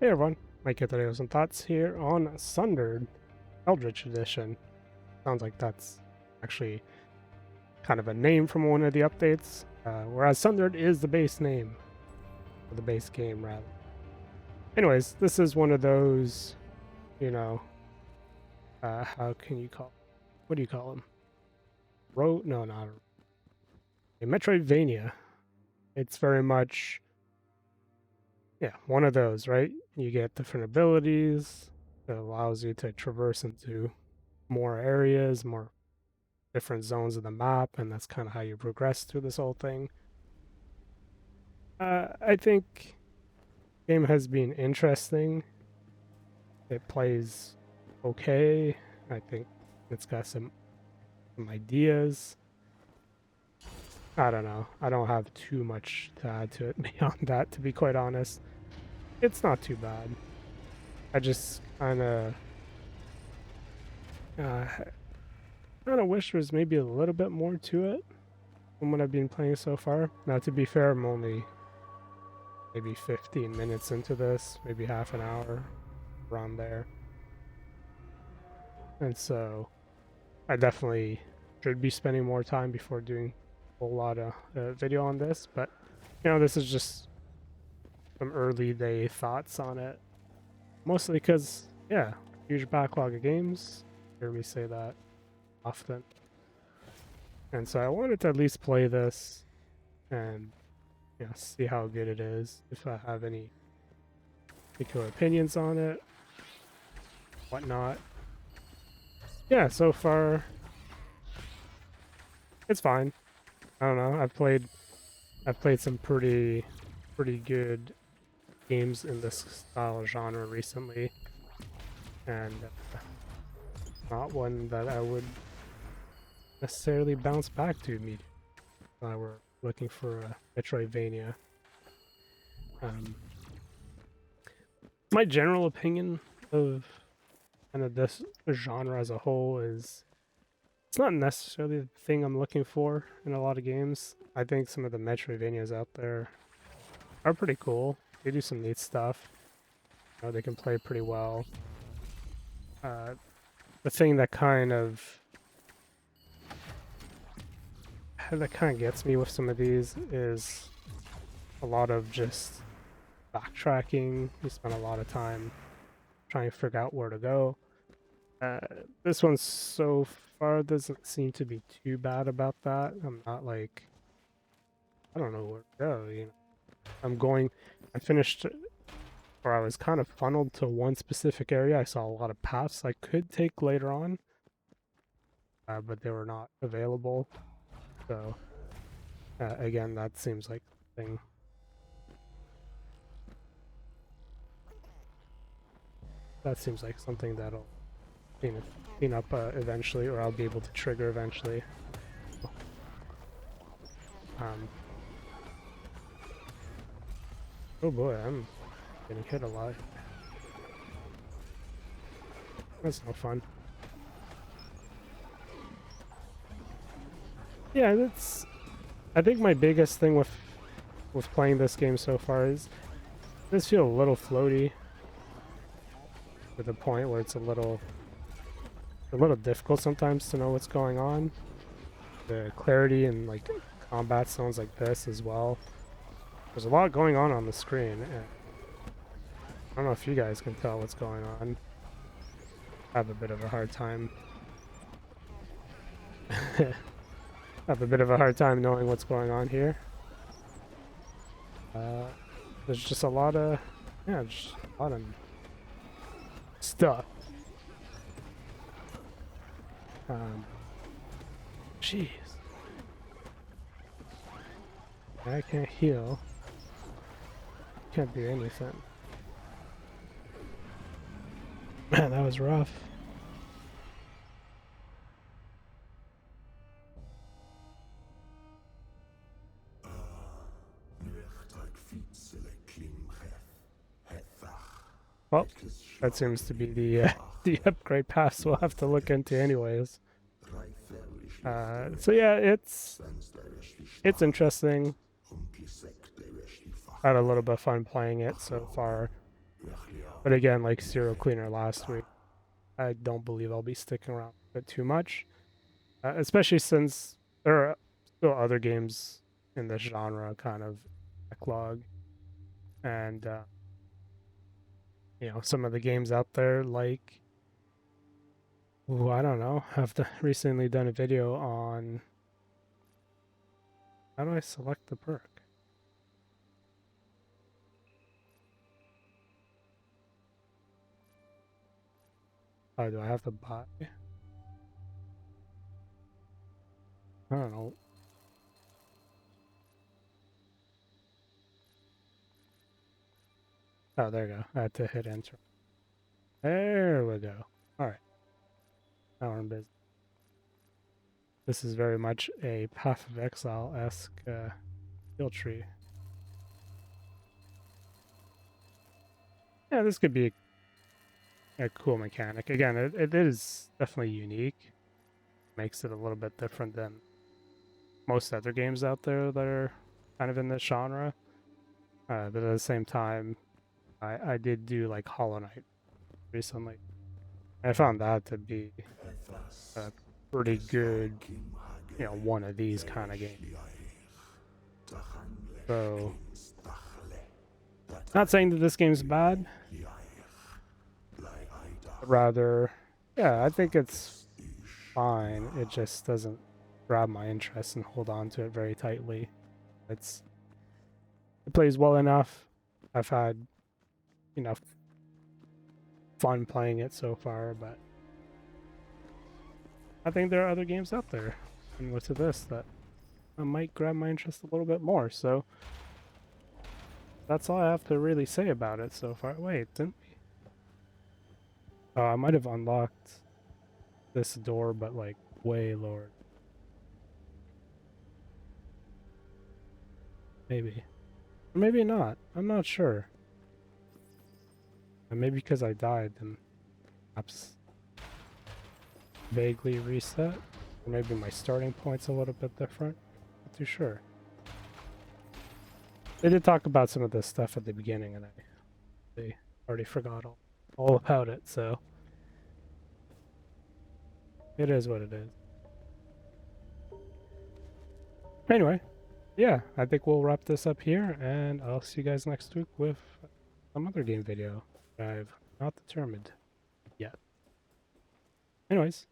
Hey everyone, Mike here today with some thoughts here on Sundered, Eldritch Edition. Sounds like that's actually kind of a name from one of the updates, whereas Sundered is the base name, or the base game rather. Anyways, this is one of those, you know, how can you call, what do you call them? No, not a metroidvania. It's very much, yeah, one of those, right? You get different abilities that allows you to traverse into more areas, more different zones of the map, and that's kind of how you progress through this whole thing. I think the game has been interesting. It plays okay. I think it's got some ideas. I don't know. I don't have too much to add to it beyond that, to be quite honest. It's not too bad. I just uh, kind of wish there was maybe a little bit more to it from what I've been playing so far. Now, to be fair, I'm only maybe 15 minutes into this, maybe half an hour, around there. And so I definitely should be spending more time before doing a whole lot of video on this. But, this is just some early day thoughts on it. Mostly because, yeah, huge backlog of games. You hear me say that often. And so I wanted to at least play this and see how good it is. If I have any particular opinions on it, whatnot. Yeah, so far it's fine. I don't know. I've played some pretty good games in this style genre recently, and not one that I would necessarily bounce back to immediately if I were looking for a metroidvania. My general opinion of kind of this genre as a whole is it's not necessarily the thing I'm looking for in a lot of games. I think some of the metroidvanias out there are pretty cool. They do some neat stuff. They can play pretty well. The thing that kind of gets me with some of these is a lot of just backtracking. You spend a lot of time trying to figure out where to go. This one so far doesn't seem to be too bad about that. I'm not like, I don't know where to go. I finished, or I was kind of funneled to one specific area. I saw a lot of paths I could take later on, but they were not available. So, again, that seems like the thing. That seems like something that'll clean up eventually, or I'll be able to trigger eventually. Oh boy, I'm getting hit a lot. That's no fun. Yeah, I think my biggest thing with playing this game so far is it does feel a little floaty, to the point where it's a little difficult sometimes to know what's going on. The clarity and like combat zones like this as well. There's a lot going on the screen. And I don't know if you guys can tell what's going on. I have a bit of a hard time. Have a bit of a hard time knowing what's going on here. There's just a lot of, just a lot of stuff. Jeez. I can't heal. Can't do anything. Man, that was rough. Well, that seems to be the the upgrade pass we'll have to look into anyways. So yeah, it's interesting. Had a little bit of fun playing it so far. But again, like Serial Cleaner last week, I don't believe I'll be sticking around with it too much, especially since there are still other games in this genre kind of backlog, and some of the games out there like, ooh, I don't know, recently done a video on how do I select the perk. Oh, do I have to buy? I don't know. Oh, there you go. I had to hit enter. There we go. All right. Now we're in business. This is very much a Path of Exile-esque skill tree. Yeah, this could be a cool mechanic. Again, it is definitely unique. Makes it a little bit different than most other games out there that are kind of in this genre. But at the same time, I did do like Hollow Knight recently. I found that to be a pretty good, one of these kind of games. So, not saying that this game's bad. Rather, yeah, I think it's fine. It just doesn't grab my interest and hold on to it very tightly. It plays well enough. I've had enough fun playing it so far, but I think there are other games out there similar to this that might grab my interest a little bit more. So that's all I have to really say about it so far. Wait, didn't we? I might have unlocked this door, but like way lower. Maybe. Or maybe not. I'm not sure. And maybe because I died, then perhaps vaguely reset. Or maybe my starting point's a little bit different. Not too sure. They did talk about some of this stuff at the beginning, and they already forgot all about it, so it is what it is. Anyway, yeah, I think we'll wrap this up here, and I'll see you guys next week with some other game video that I've not determined yet. Anyways,